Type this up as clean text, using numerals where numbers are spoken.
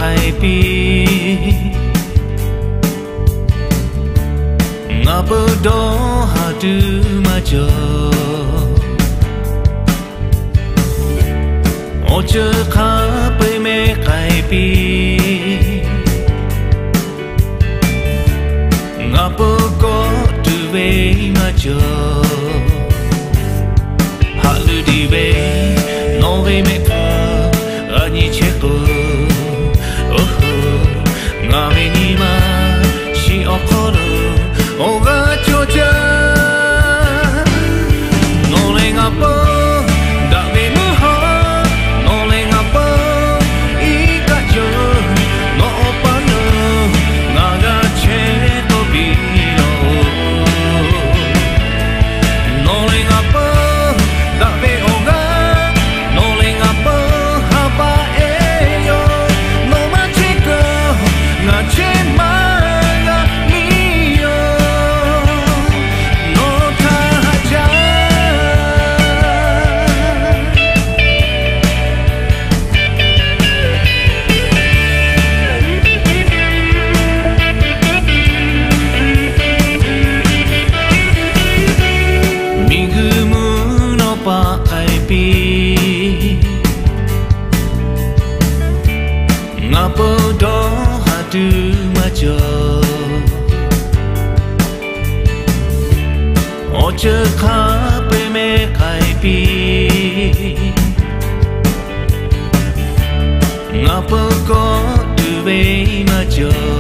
khai pi ngã bờ đó hà tư mà chờ ô chờ khá bơi mê khai pi ngã bờ có từ về mà chờ hạ lư đi về nó về mẹ phơ ở nhị chết cô ngã về nhị mà chỉ ở khó đâu ô gà cho cha nó lên ngã bờ đã về mưa hoa nó lên ngã bờ ý cả chờ nó bán nợ ngã gà chết có bị đâu nó lên ngã bờ đã về ô gà nó lên ngã bờ hà ba ê yo nó mà chết cơ ngã chết mà ngapa đó hati maca oce kape me kaipi ngapa kau duwe maca